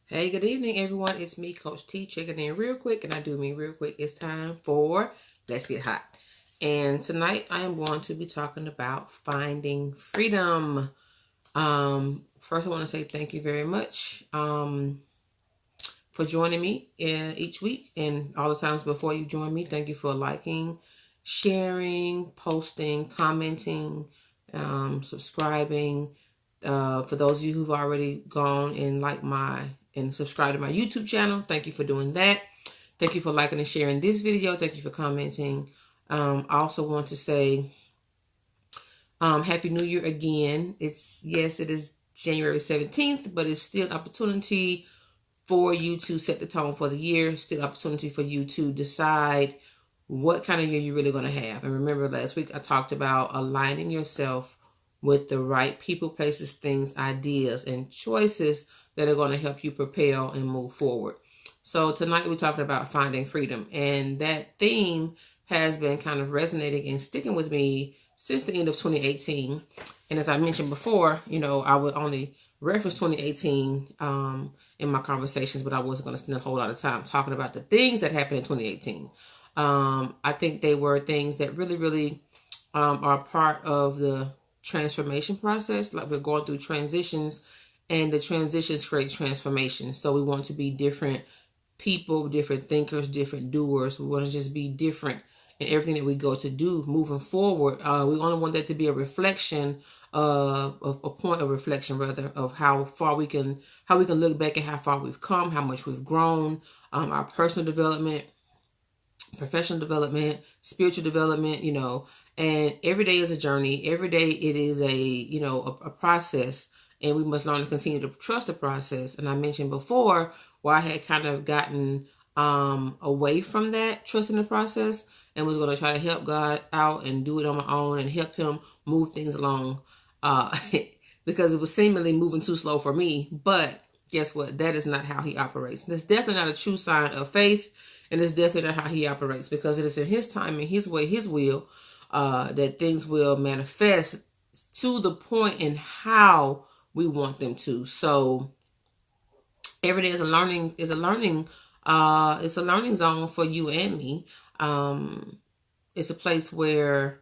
Hey, good evening, everyone. It's me, Coach T, checking in real quick. And I do mean real quick. It's time for Let's Get Hot. And tonight I am going to be talking about finding freedom. First, I want to say thank you very much for joining me each week. And all the times before you join me, thank you for liking, sharing, posting, commenting, subscribing. For those of you who've already gone and subscribed to my YouTube channel, thank you for doing that. Thank you for liking and sharing this video. Thank you for commenting. I also want to say Happy New Year again. It is January 17th, but it's still an opportunity for you to set the tone for the year. Still an opportunity for you to decide what kind of year you're really going to have. And remember, last week I talked about aligning yourself with the right people, places, things, ideas, and choices that are going to help you propel and move forward. So tonight we're talking about finding freedom. And that theme has been kind of resonating and sticking with me since the end of 2018. And as I mentioned before, I would only reference 2018 in my conversations, but I wasn't going to spend a whole lot of time talking about the things that happened in 2018. I think they were things that really, really are part of the transformation process. Like, we're going through transitions, and the transitions create transformation. So we want to be different people, different thinkers, different doers. We want to just be different in everything that we go to do moving forward. We only want that to be a reflection of a point of reflection, rather, of how we can look back at how far we've come, how much we've grown, our personal development, professional development, spiritual development, and every day is a journey. Every day it is a process, and we must learn to continue to trust the process. And I mentioned before where I had kind of gotten away from that, trusting the process, and was going to try to help God out and do it on my own and help him move things along because it was seemingly moving too slow for me. But guess what? That is not how he operates. That's definitely not a true sign of faith. And it's definitely not how he operates, because it is in his time and his way, his will, that things will manifest to the point in how we want them to. So every day is a learning zone for you and me. It's a place where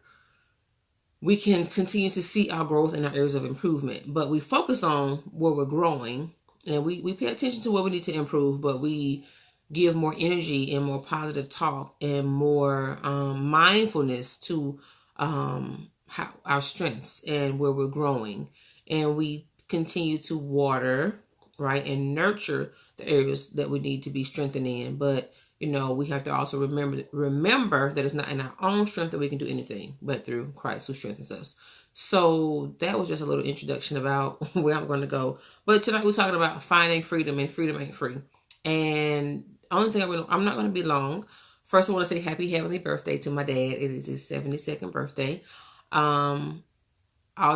we can continue to see our growth and our areas of improvement, but we focus on where we're growing, and we pay attention to where we need to improve, but we give more energy and more positive talk and more mindfulness to how our strengths and where we're growing. And we continue to water, right, and nurture the areas that we need to be strengthened in. But we have to also remember that it's not in our own strength that we can do anything, but through Christ who strengthens us. So that was just a little introduction about where I'm going to go. But tonight we're talking about finding freedom, and freedom ain't free. And only thing I'm not going to be long. First, I want to say happy heavenly birthday to my dad. It is his 72nd birthday. All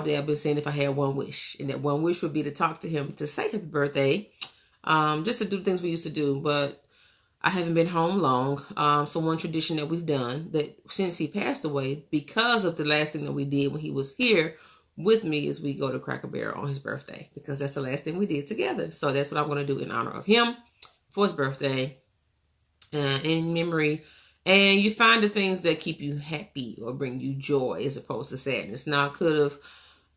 day I've been saying if I had one wish, and that one wish would be to talk to him, to say happy birthday, just to do things we used to do. But I haven't been home long. So one tradition that we've done, that since he passed away, because of the last thing that we did when he was here with me, is we go to Cracker Barrel on his birthday, because that's the last thing we did together. So that's what I'm going to do in honor of him for his birthday, in memory. And you find the things that keep you happy or bring you joy as opposed to sadness. Now, I could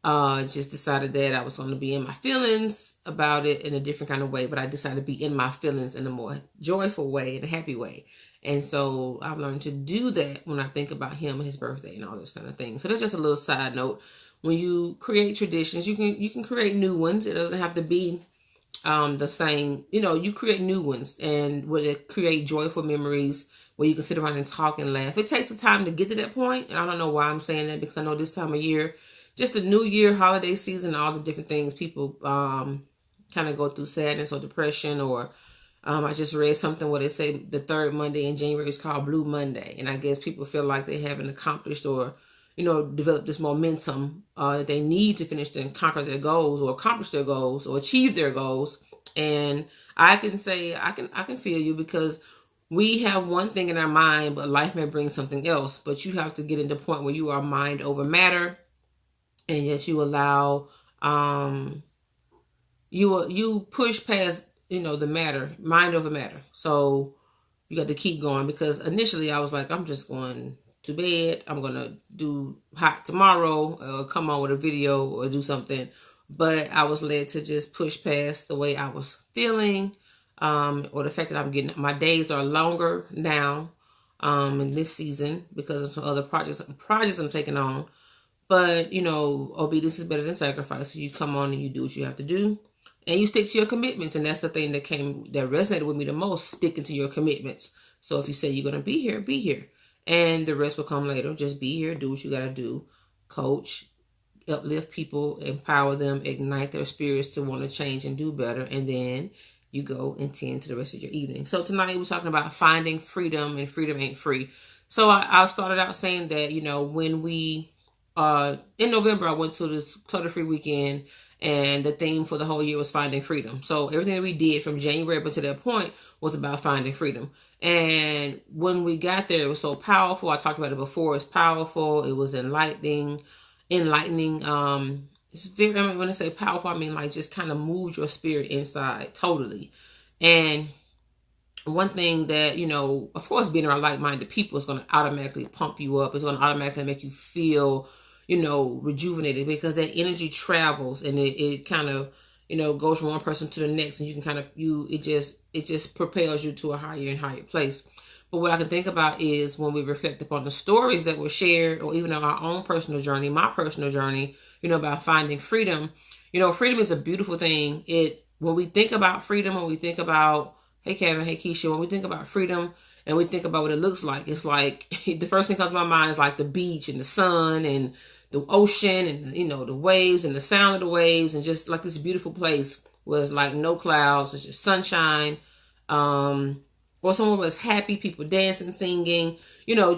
have just decided that I was going to be in my feelings about it in a different kind of way, but I decided to be in my feelings in a more joyful way, in a happy way. And so I've learned to do that when I think about him and his birthday and all this kind of thing. So that's just a little side note. When you create traditions, you can create new ones. It doesn't have to be the same. You create new ones, and would it create joyful memories where you can sit around and talk and laugh. It takes a time to get to that point, and I don't know why I'm saying that, because I know this time of year, just the new year, holiday season, all the different things, people kind of go through sadness or depression, or I just read something where they say the third Monday in January is called Blue Monday, and I guess people feel like they haven't accomplished or develop this momentum that they need to finish and conquer their goals, or accomplish their goals, or achieve their goals. And I can say, I can feel you, because we have one thing in our mind, but life may bring something else. But you have to get into the point where you are mind over matter, and yes, you allow you push past the mind over matter. So you got to keep going, because initially I was like, I'm just going to bed. I'm going to do hot tomorrow, or come on with a video or do something. But I was led to just push past the way I was feeling, or the fact that I'm getting, my days are longer now in this season because of some other projects I'm taking on. But, obedience is better than sacrifice. So you come on and you do what you have to do. And you stick to your commitments. And that's the thing that resonated with me the most, sticking to your commitments. So if you say you're going to be here, be here. And the rest will come later. Just be here, do what you got to do. Coach, uplift people, empower them, ignite their spirits to want to change and do better. And then you go and tend to the rest of your evening. So tonight we're talking about finding freedom, and freedom ain't free. So I started out saying that, when we, in November, I went to this clutter-free weekend, and the theme for the whole year was finding freedom. So everything that we did from January up to that point was about finding freedom. And when we got there, it was so powerful. I talked about it before. It's powerful. It was enlightening. It's very, when I say powerful, I mean like just kind of moves your spirit inside totally. And one thing that, of course, being around like-minded people is going to automatically pump you up. It's going to automatically make you feel, rejuvenated, because that energy travels, and it kind of, goes from one person to the next, and you can kind of, it just propels you to a higher and higher place. But what I can think about is when we reflect upon the stories that were shared, or even on our own personal journey, my personal journey, about finding freedom. Freedom is a beautiful thing. When we think about freedom, when we think about, hey Kevin, hey Keisha, when we think about freedom and we think about what it looks like, it's like the first thing that comes to my mind is like the beach and the sun and the ocean and, the waves and the sound of the waves, and just like this beautiful place where it's like no clouds, it's just sunshine. Or somewhere where it's happy, people dancing, singing,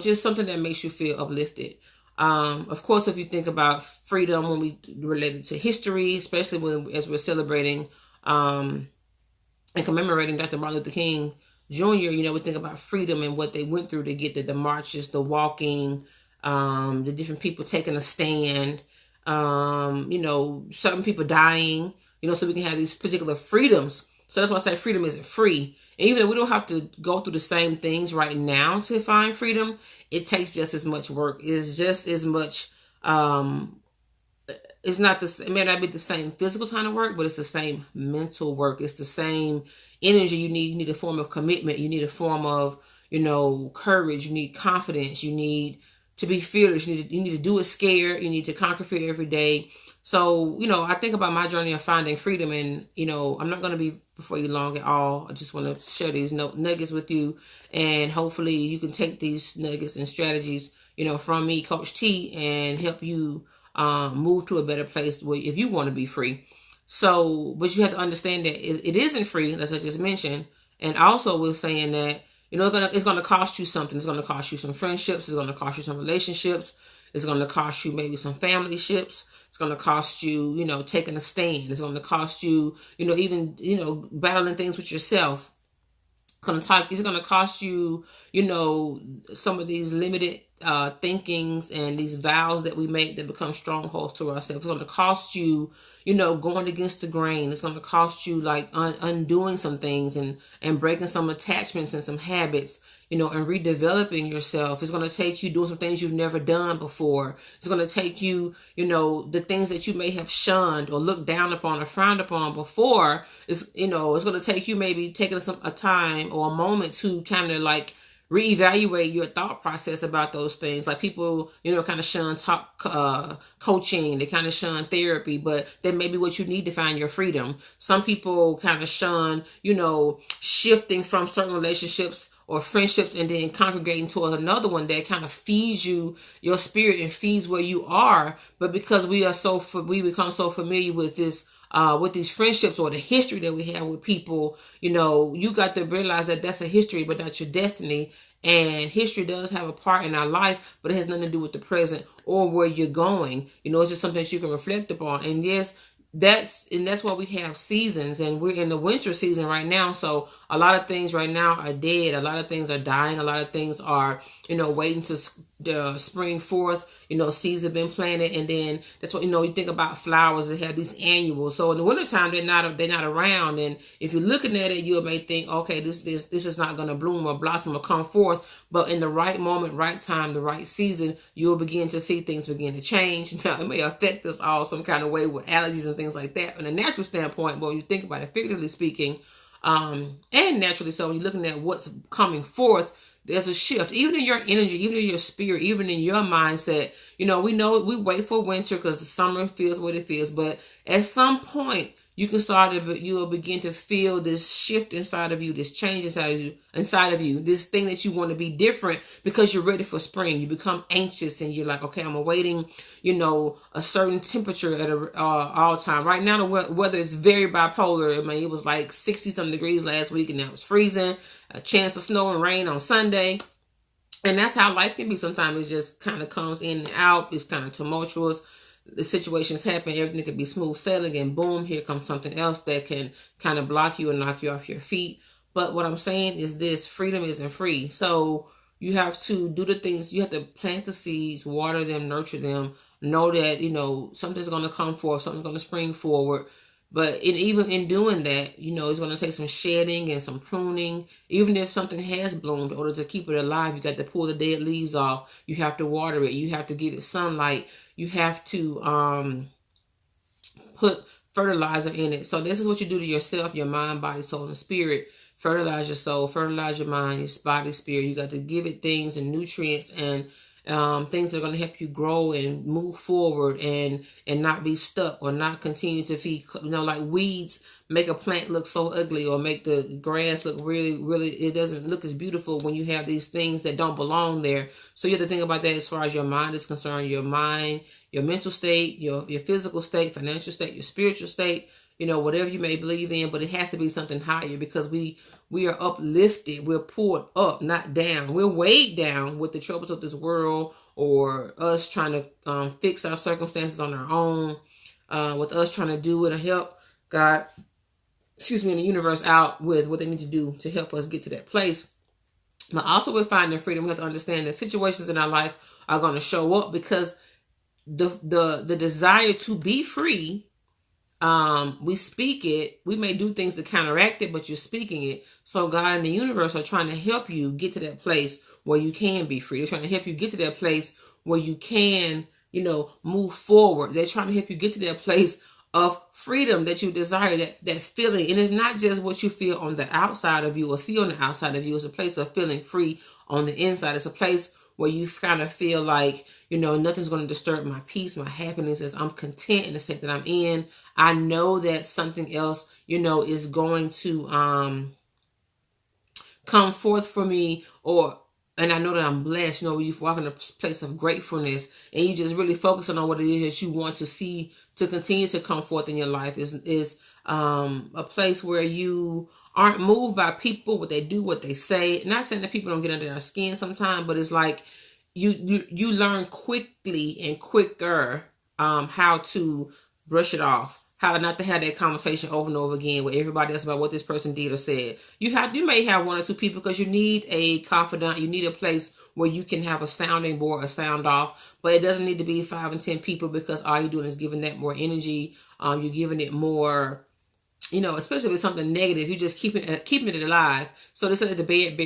just something that makes you feel uplifted. Of course, if you think about freedom when we relate it to history, especially as we're celebrating and commemorating Dr. Martin Luther King Jr., we think about freedom and what they went through to get the marches, the walking, the different people taking a stand, certain people dying, so we can have these particular freedoms. So that's why I say freedom isn't free. And even though we don't have to go through the same things right now to find freedom, it takes just as much work. It's just as much, it's not it may not be the same physical kind of work, but it's the same mental work. It's the same energy you need. You need a form of commitment. You need a form of, courage. You need confidence. You need to be fearless. You need to do it scared. You need to conquer fear every day. So, I think about my journey of finding freedom, and, I'm not going to be before you long at all. I just want to share these nuggets with you, and hopefully you can take these nuggets and strategies, from me, Coach T, and help you move to a better place if you want to be free. So, but you have to understand that it isn't free, as I just mentioned. And also we're saying that, it's going to cost you something. It's going to cost you some friendships. It's going to cost you some relationships. It's going to cost you maybe some family ships. It's going to cost you, taking a stand. It's going to cost you, even, battling things with yourself. It's going to cost you, some of these limited thinkings and these vows that we make that become strongholds to ourselves. It's going to cost you, going against the grain. It's going to cost you like undoing some things and breaking some attachments and some habits, and redeveloping yourself. It's going to take you doing some things you've never done before. It's going to take you, the things that you may have shunned or looked down upon or frowned upon before. It's going to take you maybe taking a time or a moment to kind of like reevaluate your thought process about those things. Like people, kind of shun coaching, they kind of shun therapy, but that may be what you need to find your freedom. Some people kind of shun, shifting from certain relationships or friendships and then congregating towards another one that kind of feeds you, your spirit, and feeds where you are. But because we become so familiar with this, with these friendships or the history that we have with people, you got to realize that that's a history, but not your destiny. And history does have a part in our life, but it has nothing to do with the present or where you're going. It's just something that you can reflect upon. And yes, that's why we have seasons, and we're in the winter season right now. So a lot of things right now are dead. A lot of things are dying. A lot of things are, waiting to spring forth. Seeds have been planted, and then that's what you think about flowers that have these annuals. So in the wintertime, they're not around, and if you're looking at it, you may think, okay, this is not going to bloom or blossom or come forth. But in the right moment, right time, the right season, you'll begin to see things begin to change. Now, it may affect us all some kind of way with allergies and things like that from a natural standpoint, but when you think about it, figuratively speaking, and naturally, so when you're looking at what's coming forth, there's a shift, even in your energy, even in your spirit, even in your mindset. We wait for winter because the summer feels what it feels, but at some point you will begin to feel this shift inside of you, this change inside of you, this thing that you want to be different because you're ready for spring. You become anxious and you're like, okay, I'm awaiting, a certain temperature at all time. Right now, the weather is very bipolar. It was like 60 something degrees last week, and now it's freezing. A chance of snow and rain on Sunday. And that's how life can be sometimes. It just kind of comes in and out. It's kind of tumultuous. The situations happen, everything can be smooth sailing, and boom, here comes something else that can kind of block you and knock you off your feet. But what I'm saying is this: freedom isn't free. So you have to do the things, you have to plant the seeds, water them, nurture them, know that, something's going to come forth, something's going to spring forward. But even in doing that, it's going to take some shedding and some pruning. Even if something has bloomed, in order to keep it alive, you got to pull the dead leaves off. You have to water it. You have to give it sunlight. You have to put fertilizer in it. So this is what you do to yourself, your mind, body, soul, and spirit. Fertilize your soul, fertilize your mind, your body, spirit. You got to give it things and nutrients and things that are going to help you grow and move forward and not be stuck or not continue to feed. Like weeds make a plant look so ugly or make the grass look really, really, it doesn't look as beautiful when you have these things that don't belong there. So you have to think about that as far as your mind is concerned, your mind, your mental state, your physical state, financial state, your spiritual state, whatever you may believe in, but it has to be something higher because we are uplifted. We're pulled up, not down. We're weighed down with the troubles of this world or us trying to fix our circumstances on our own, with us trying to do it or help God, and the universe out with what they need to do to help us get to that place. But also with finding freedom, we have to understand that situations in our life are going to show up because the desire to be free, we speak it. We may do things to counteract it, but you're speaking it. So God and the universe are trying to help you get to that place where you can be free. They're trying to help you get to that place where you can, move forward. They're trying to help you get to that place of freedom that you desire, that feeling. And it's not just what you feel on the outside of you or see on the outside of you. It's a place of feeling free on the inside. It's a place where you kind of feel like, nothing's going to disturb my peace, my happiness, as I'm content in the state that I'm in. I know that something else, is going to come forth for me, and I know that I'm blessed, when you walk in a place of gratefulness and you just really focusing on what it is that you want to see to continue to come forth in your life is a place where you aren't moved by people, what they do, what they say. Not saying that people don't get under our skin sometimes, but it's like you learn quickly and quicker how to brush it off, how not to have that conversation over and over again with everybody else about what this person did or said. You may have one or two people because you need a confidant. You need a place where you can have a sounding board or sound off, but it doesn't need to be 5 and 10 people because all you're doing is giving that more energy. You're giving it more, especially if it's something negative, you're just keeping it alive. So they said the dead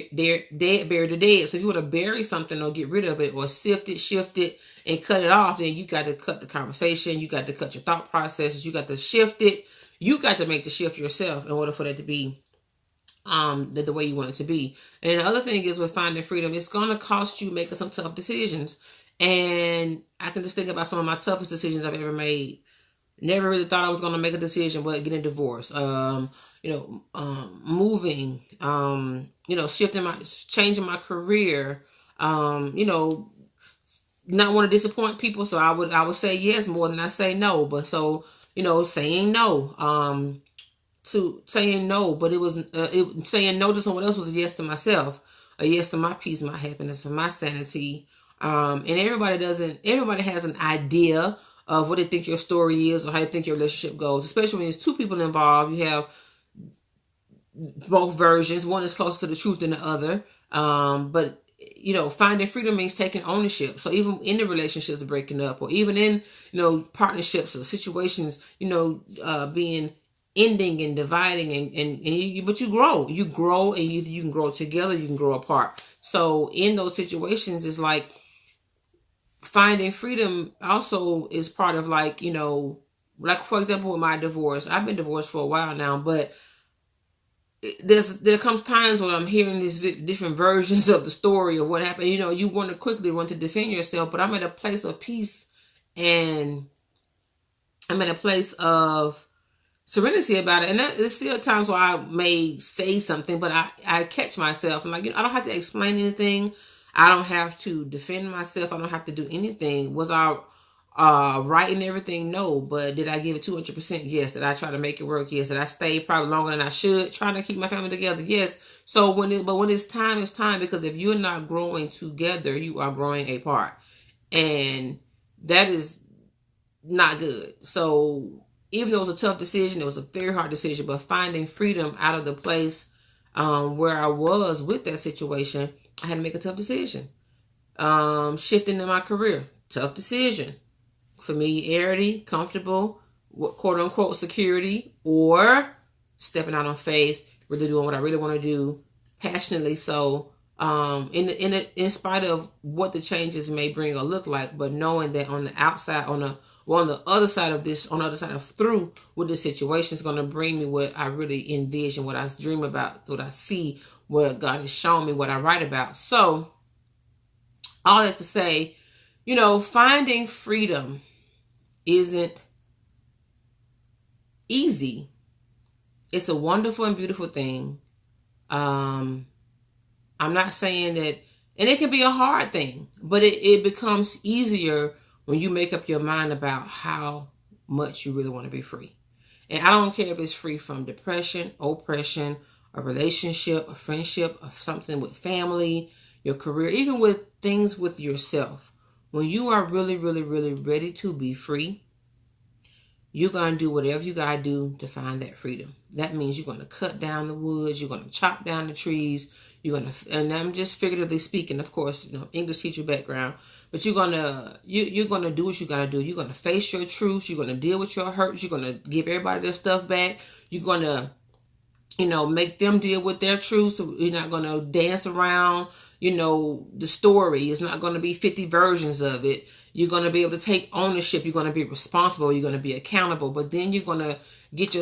bury the dead. So if you want to bury something or get rid of it or sift it, shift it, and cut it off, then you got to cut the conversation. You got to cut your thought processes. You got to shift it. You got to make the shift yourself in order for that to be the way you want it to be. And the other thing is with finding freedom, it's going to cost you making some tough decisions. And I can just think about some of my toughest decisions I've ever made. Never really thought I was going to make a decision, but getting divorced, moving, changing my career, not want to disappoint people. So I would say yes more than I say no. But so, saying no, to saying no, but it was, saying no to someone else was a yes to myself, a yes to my peace, my happiness, and my sanity. And everybody has an idea of what they think your story is or how they think your relationship goes, especially when there's two people involved. You have both versions. One is closer to the truth than the other. But finding freedom means taking ownership. So even in the relationships breaking up, or even in, partnerships or situations, being ending and dividing, but you grow, and you can grow together, you can grow apart. So in those situations, it's like finding freedom also is part of, like, like, for example, with my divorce. I've been divorced for a while now, but there comes times when I'm hearing these different versions of the story of what happened. You want to quickly want to defend yourself, but I'm at a place of peace, and I'm at a place of serenity about it. And there's still times where I may say something, but I catch myself. I'm like, I don't have to explain anything. I don't have to defend myself. I don't have to do anything. Was I right in everything? No. But did I give it 200%? Yes. Did I try to make it work? Yes. Did I stay probably longer than I should, trying to keep my family together? Yes. So when it's time, it's time, because if you're not growing together, you are growing apart, and that is not good. So even though it was a tough decision, it was a very hard decision, but finding freedom out of the place where I was with that situation, I had to make a tough decision. Shifting in my career, tough decision. Familiarity, comfortable, quote unquote security, or stepping out on faith, really doing what I really want to do, passionately so. In spite of what the changes may bring or look like, but knowing that on the outside, on the other side of this, on the other side of through with this situation, is going to bring me what I really envision, what I dream about, what I see, what God has shown me, what I write about. So all that to say, finding freedom isn't easy. It's a wonderful and beautiful thing. I'm not saying that, and it can be a hard thing, but it becomes easier when you make up your mind about how much you really want to be free. And I don't care if it's free from depression, oppression, a relationship, a friendship, or something with family, your career, even with things with yourself. When you are really, really, really ready to be free, you're going to do whatever you got to do to find that freedom. That means you're going to cut down the woods. You're going to chop down the trees. You're going to, and I'm just figuratively speaking, of course, English teacher background, but you're going to do what you got to do. You're going to face your truths. You're going to deal with your hurts. You're going to give everybody their stuff back. You're going to, make them deal with their truths. So you're not going to dance around, the story. It's not going to be 50 versions of it. You're going to be able to take ownership. You're going to be responsible. You're going to be accountable. But then you're going to get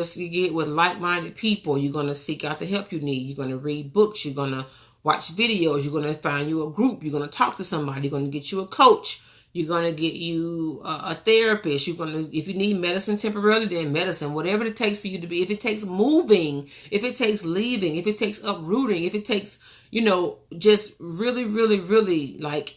with like-minded people. You're going to seek out the help you need. You're going to read books. You're going to watch videos. You're going to find you a group. You're going to talk to somebody. You're going to get you a coach. You're going to get you a therapist. You're going to, if you need medicine temporarily, then medicine, whatever it takes for you to be. If it takes moving, if it takes leaving, if it takes uprooting, if it takes, just really, really, really like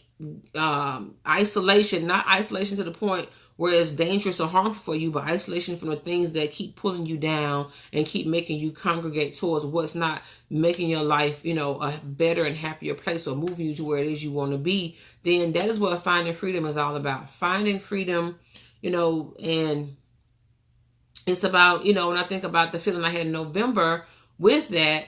isolation, not isolation to the point where it's dangerous or harmful for you, but isolation from the things that keep pulling you down and keep making you congregate towards what's not making your life, a better and happier place, or moving you to where it is you want to be. Then that is what finding freedom is all about. Finding freedom, and it's about, when I think about the feeling I had in November with that,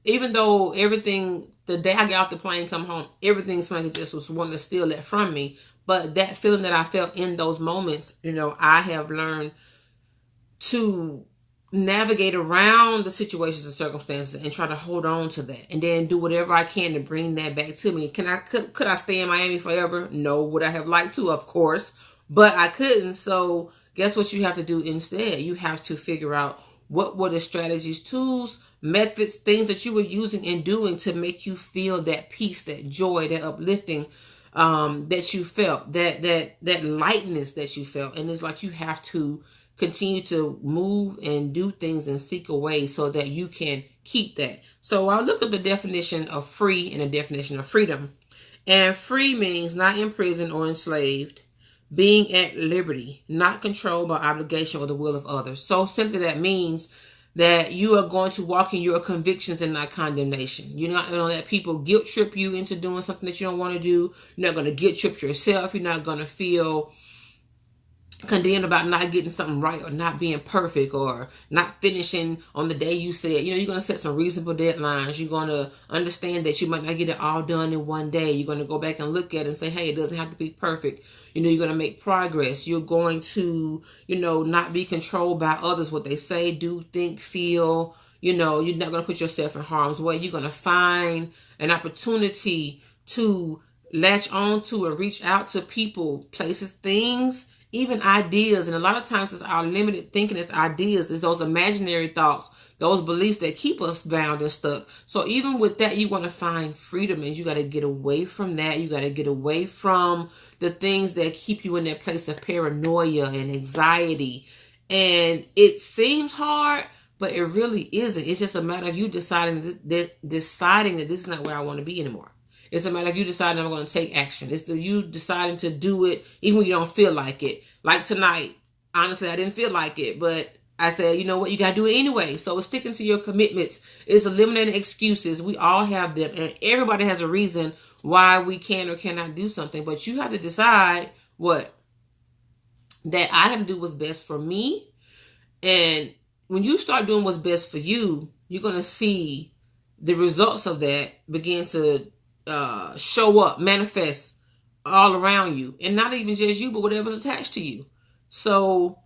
even though everything, the day I got off the plane, come home, everything seemed like it just was wanting to steal that from me. But that feeling that I felt in those moments, I have learned to navigate around the situations and circumstances and try to hold on to that, and then do whatever I can to bring that back to me. Could I stay in Miami forever? No. Would I have liked to? Of course, but I couldn't. So guess what you have to do instead? You have to figure out what were the strategies, tools, methods, things that you were using and doing to make you feel that peace, that joy, that uplifting, that you felt, that lightness that you felt. And it's like you have to continue to move and do things and seek a way so that you can keep that. So I looked up the definition of free and the definition of freedom. And free means not imprisoned or enslaved, being at liberty, not controlled by obligation or the will of others. So simply that means that you are going to walk in your convictions and not condemnation. You're not going to let people guilt trip you into doing something that you don't want to do. You're not going to guilt trip yourself. You're not going to feel condemned about not getting something right or not being perfect or not finishing on the day you said. You're going to set some reasonable deadlines. You're going to understand that you might not get it all done in one day. You're going to go back and look at it and say, hey, it doesn't have to be perfect. You're going to make progress. You're going to, not be controlled by others, what they say, do, think, feel. You're not going to put yourself in harm's way. You're going to find an opportunity to latch on to and reach out to people, places, things, even ideas. And a lot of times it's our limited thinking, it's ideas, it's those imaginary thoughts, those beliefs that keep us bound and stuck. So even with that, you want to find freedom, and you got to get away from that. You got to get away from the things that keep you in that place of paranoia and anxiety. And it seems hard, but it really isn't. It's just a matter of you deciding that this is not where I want to be anymore. It's a matter of you deciding I'm going to take action. It's you deciding to do it even when you don't feel like it. Like tonight, honestly, I didn't feel like it, but I said, you know what, you got to do it anyway. So it's sticking to your commitments. It's eliminating excuses. We all have them, and everybody has a reason why we can or cannot do something. But you have to decide that I have to do what's best for me. And when you start doing what's best for you, you're going to see the results of that begin to show up, manifest all around you, and not even just you, but whatever's attached to you. So,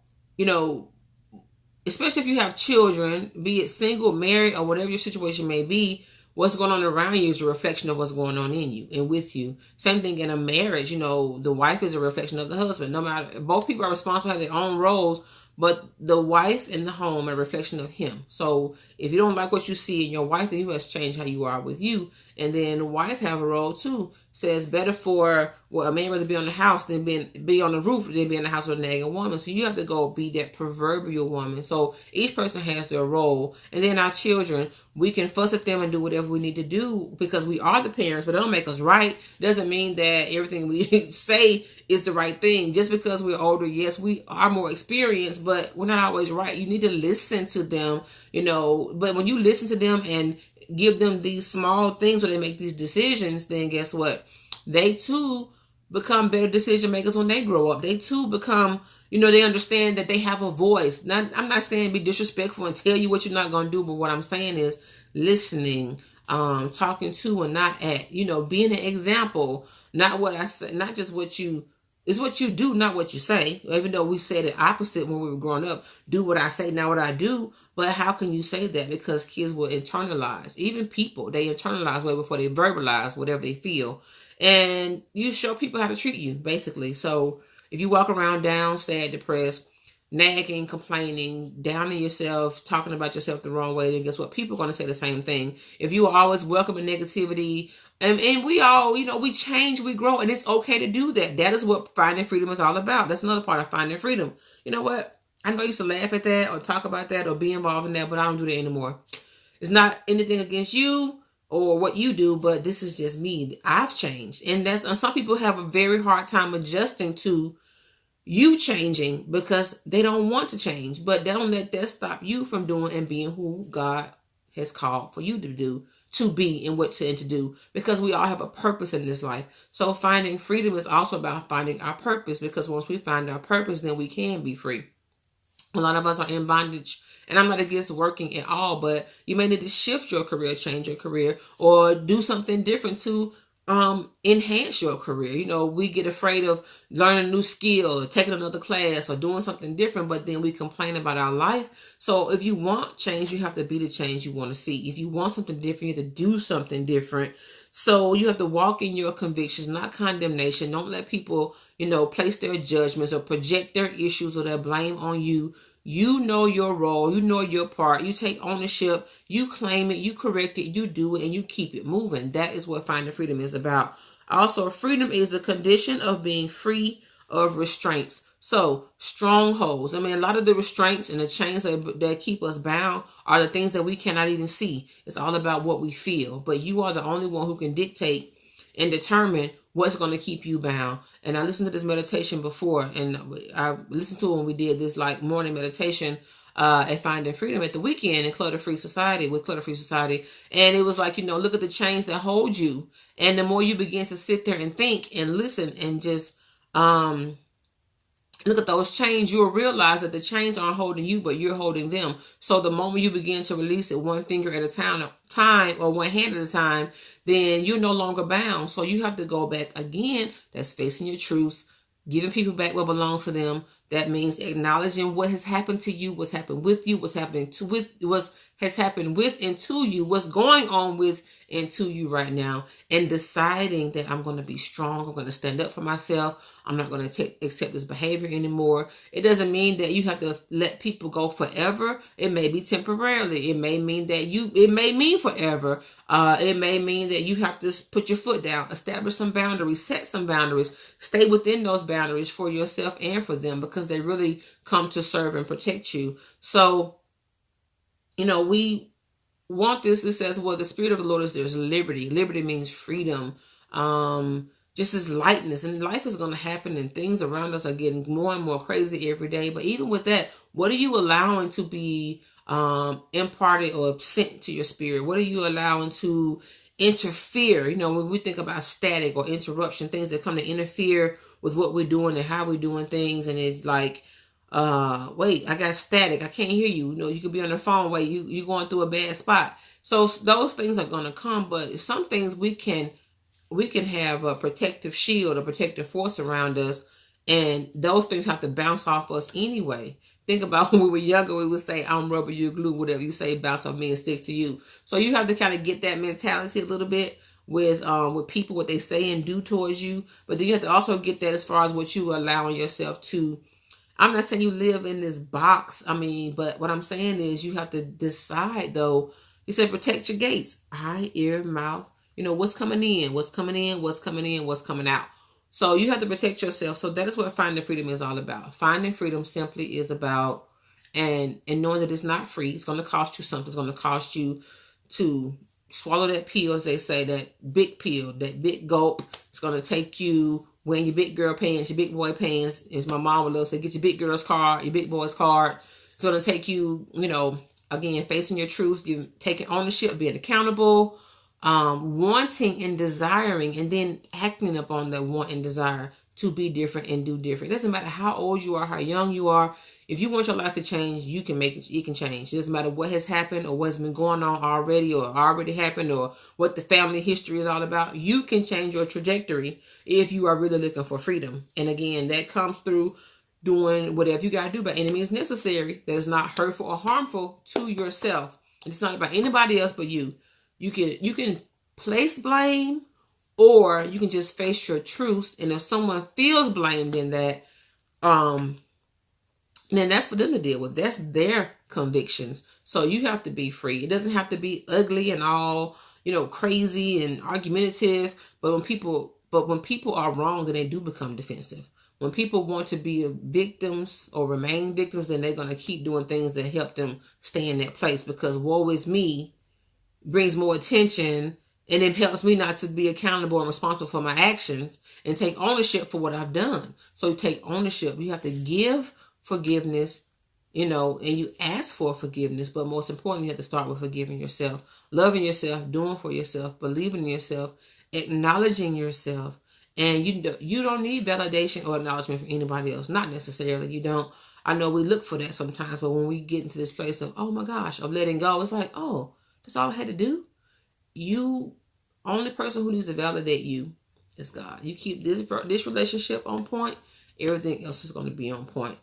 especially if you have children, be it single, married, or whatever your situation may be, what's going on around you is a reflection of what's going on in you and with you. Same thing in a marriage, the wife is a reflection of the husband. No matter, both people are responsible for their own roles, but the wife and the home are a reflection of him. So if you don't like what you see in your wife, then you must change how you are with you. And then the wife have a role too. Says better for a man rather be on the house than be on the roof than be in the house with a nagging woman. So you have to go be that proverbial woman. So each person has their role. And then our children, we can fuss at them and do whatever we need to do because we are the parents, but it don't make us right. Doesn't mean that everything we say is the right thing. Just because we're older, yes, we are more experienced, but we're not always right. You need to listen to them, but when you listen to them and give them these small things where they make these decisions, then guess what? They too become better decision makers when they grow up. They too become, they understand that they have a voice. I'm not saying be disrespectful and tell you what you're not going to do, but what I'm saying is listening, talking to and not at, being an example, not what I say, not just what you, it's what you do, not what you say. Even though we said the opposite when we were growing up, do what I say, not what I do. But how can you say that? Because kids will internalize. Even people, they internalize way before they verbalize whatever they feel. And you show people how to treat you, basically. So if you walk around down, sad, depressed, nagging, complaining, downing yourself, talking about yourself the wrong way, then guess what? People are going to say the same thing. If you are always welcoming negativity, and we all, we change, we grow, and it's okay to do that. That is what finding freedom is all about. That's another part of finding freedom. You know what? I know I used to laugh at that or talk about that or be involved in that, but I don't do that anymore. It's not anything against you or what you do, but this is just me. I've changed. And some people have a very hard time adjusting to you changing because they don't want to change, but they don't let that stop you from doing and being who God has called for you to do, to be, and what to do, because we all have a purpose in this life. So finding freedom is also about finding our purpose, because once we find our purpose, then we can be free. A lot of us are in bondage, and I'm not against working at all, but you may need to shift your career, change your career, or do something different to enhance your career. We get afraid of learning a new skill or taking another class or doing something different, but then we complain about our life. So if you want change, you have to be the change you want to see. If you want something different, you have to do something different. So you have to walk in your convictions, not condemnation. Don't let people, place their judgments or project their issues or their blame on you. You know your role, you know your part, you take ownership, you claim it, you correct it, you do it, and you keep it moving. That is what finding freedom is about. Also, freedom is the condition of being free of restraints. So, strongholds. A lot of the restraints and the chains that keep us bound are the things that we cannot even see. It's all about what we feel. But you are the only one who can dictate and determine what's going to keep you bound. And I listened to this meditation before, and I listened to it when we did this morning meditation at Finding Freedom at the weekend in Clutter-Free Society, with Clutter-Free Society. And it was look at the chains that hold you. And the more you begin to sit there and think and listen and just look at those chains, you'll realize that the chains aren't holding you, but you're holding them. So the moment you begin to release it one finger at a time or one hand at a time, then you're no longer bound. So you have to go back again. That's facing your truths, giving people back what belongs to them. That means acknowledging what has happened to you, what's happened with you, what's happening to with what has happened with and to you, what's going on with and to you right now, and deciding that I'm going to be strong. I'm going to stand up for myself. I'm not going to accept this behavior anymore. It doesn't mean that you have to let people go forever. It may be temporarily. It may mean that it may mean forever. It may mean that you have to put your foot down, establish some boundaries, set some boundaries, stay within those boundaries for yourself and for them, because they really come to serve and protect you. So, we want this. It says, well, the Spirit of the Lord is there's liberty. Liberty means freedom. Just this lightness, and life is going to happen, and things around us are getting more and more crazy every day. But even with that, what are you allowing to be imparted or sent to your spirit? What are you allowing to interfere? When we think about static or interruption, things that come to interfere with what we're doing and how we're doing things, and it's like, wait, I got static, I can't hear you. You could be on the phone, wait, you're going through a bad spot. So those things are going to come, but some things we can have a protective shield, a protective force around us, and those things have to bounce off us anyway. Think about when we were younger, we would say, I'm rubber, you glue, whatever you say, bounce off me and stick to you. So you have to kind of get that mentality a little bit with people, what they say and do towards you. But then you have to also get that as far as what you are allowing yourself to. I'm not saying you live in this box. But what I'm saying is you have to decide, though. You said protect your gates, eye, ear, mouth. What's coming in, what's coming in, what's coming in, what's coming out. So you have to protect yourself. So that is what finding freedom is all about. Finding freedom simply is about, and knowing that it's not free. It's going to cost you something. It's going to cost you to swallow that pill, as they say, that big pill, that big gulp. It's going to take you wearing your big girl pants, your big boy pants. As my mom would love to say, get your big girl's card, your big boy's card. It's going to take you, again, facing your truths, you taking ownership, being accountable, wanting and desiring, and then acting upon that want and desire to be different and do different. It doesn't matter how old you are, how young you are. If you want your life to change, you can make it. You can change. It doesn't matter what has happened or what's been going on already or already happened or what the family history is all about. You can change your trajectory if you are really looking for freedom. And again, that comes through doing whatever you got to do by any means necessary that is not hurtful or harmful to yourself. It's not about anybody else but you. You can place blame, or you can just face your truths. And if someone feels blamed in that, then that's for them to deal with. That's their convictions. So you have to be free. It doesn't have to be ugly and all, crazy and argumentative. But when people are wrong, then they do become defensive. When people want to be victims or remain victims, then they're going to keep doing things that help them stay in that place, because woe is me brings more attention, and it helps me not to be accountable and responsible for my actions and take ownership for what I've done. So you take ownership. You have to give forgiveness, and you ask for forgiveness. But most importantly, you have to start with forgiving yourself, loving yourself, doing for yourself, believing in yourself, acknowledging yourself. And you don't need validation or acknowledgement from anybody else. Not necessarily. You don't. I know we look for that sometimes, but when we get into this place of, oh my gosh, of letting go, it's like, oh, that's all I had to do. You, only person who needs to validate you is God. You keep this relationship on point, everything else is going to be on point.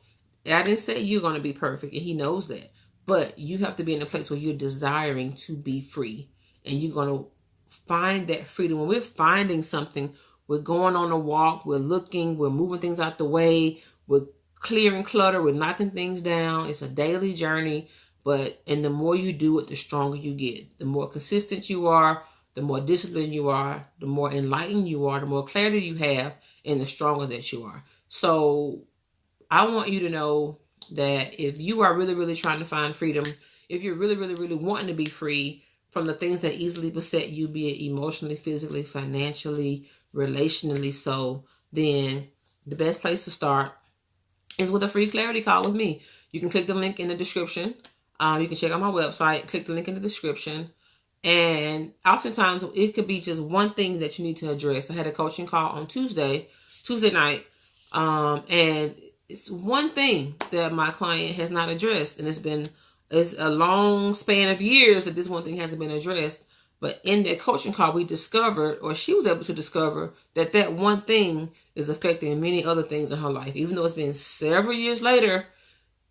I didn't say you're going to be perfect, and He knows that. But you have to be in a place where you're desiring to be free, and you're going to find that freedom. When we're finding something, we're going on a walk, we're looking, we're moving things out the way, we're clearing clutter, we're knocking things down. It's a daily journey. And the more you do it, the stronger you get. The more consistent you are, the more disciplined you are, the more enlightened you are, the more clarity you have, and the stronger that you are. So I want you to know that if you are really, really trying to find freedom, if you're really, really, really wanting to be free from the things that easily beset you, be it emotionally, physically, financially, relationally, so then the best place to start is with a free clarity call with me. You can click the link in the description. You can check out my website, click the link in the description. And oftentimes it could be just one thing that you need to address. I had a coaching call on Tuesday night. And it's one thing that my client has not addressed, and it's a long span of years that this one thing hasn't been addressed. But in that coaching call, we discovered, or she was able to discover, that that one thing is affecting many other things in her life. Even though it's been several years later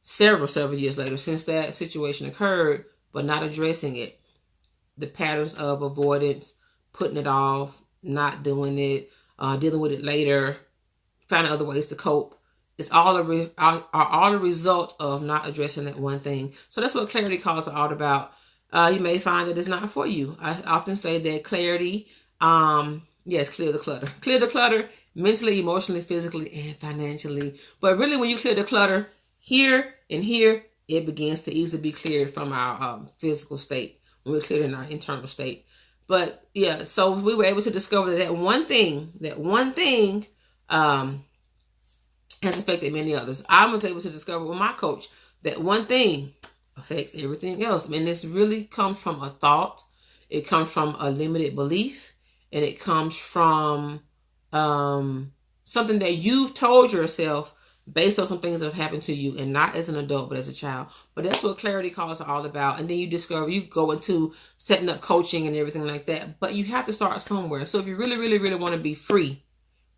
since that situation occurred, but not addressing it. The patterns of avoidance, putting it off, not doing it, dealing with it later, finding other ways to cope. It's all a result of not addressing that one thing. So that's what clarity calls are all about. You may find that it's not for you. I often say that clarity, yes, clear the clutter. Clear the clutter mentally, emotionally, physically, and financially. But really, when you clear the clutter here and here, it begins to easily be cleared from our physical state when we're cleared in our internal state. But yeah, so we were able to discover that one thing has affected many others. I was able to discover with my coach that one thing affects everything else. And this really comes from a thought. It comes from a limited belief. And it comes from something that you've told yourself based on some things that have happened to you, and not as an adult, but as a child. But that's what clarity calls are all about. And then you discover, you go into setting up coaching and everything like that. But you have to start somewhere. So if you really, really, really want to be free,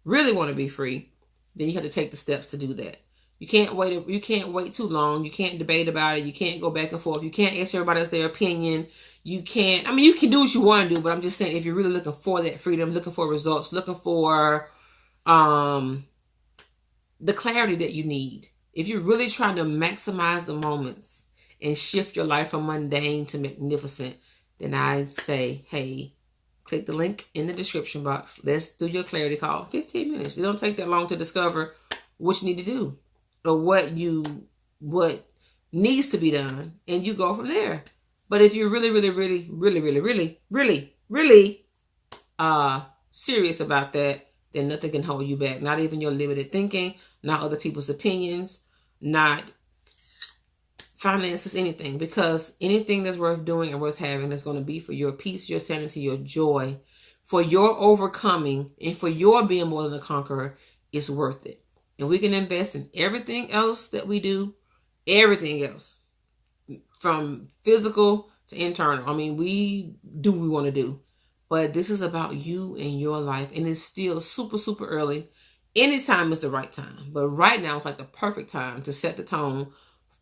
then you have to take the steps to do that. You can't wait too long. You can't debate about it. You can't go back and forth. You can't ask everybody else their opinion. You can do what you want to do, but I'm just saying, if you're really looking for that freedom, looking for results, looking for the clarity that you need, if you're really trying to maximize the moments and shift your life from mundane to magnificent, then I say, hey, click the link in the description box. Let's do your clarity call. 15 minutes. It don't take that long to discover what you need to do or what needs to be done, and you go from there. But if you're really serious about that, then nothing can hold you back. Not even your limited thinking, not other people's opinions, not finances, anything. Because anything that's worth doing and worth having that's going to be for your peace, your sanity, your joy, for your overcoming, and for your being more than a conqueror is worth it. And we can invest in everything else that we do, everything else, from physical to internal. We do what we want to do. But this is about you and your life. And it's still super, super early. Anytime is the right time. But right now, it's like the perfect time to set the tone,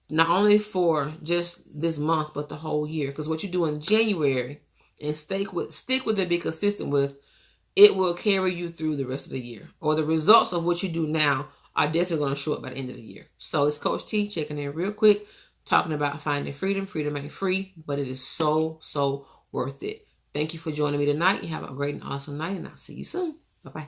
not only for just this month, but the whole year. Because what you do in January and stick with it, be consistent with, it will carry you through the rest of the year. Or the results of what you do now are definitely going to show up by the end of the year. So it's Coach T checking in real quick, talking about finding freedom. Freedom ain't free, but it is so, so worth it. Thank you for joining me tonight. You have a great and awesome night, and I'll see you soon. Bye-bye.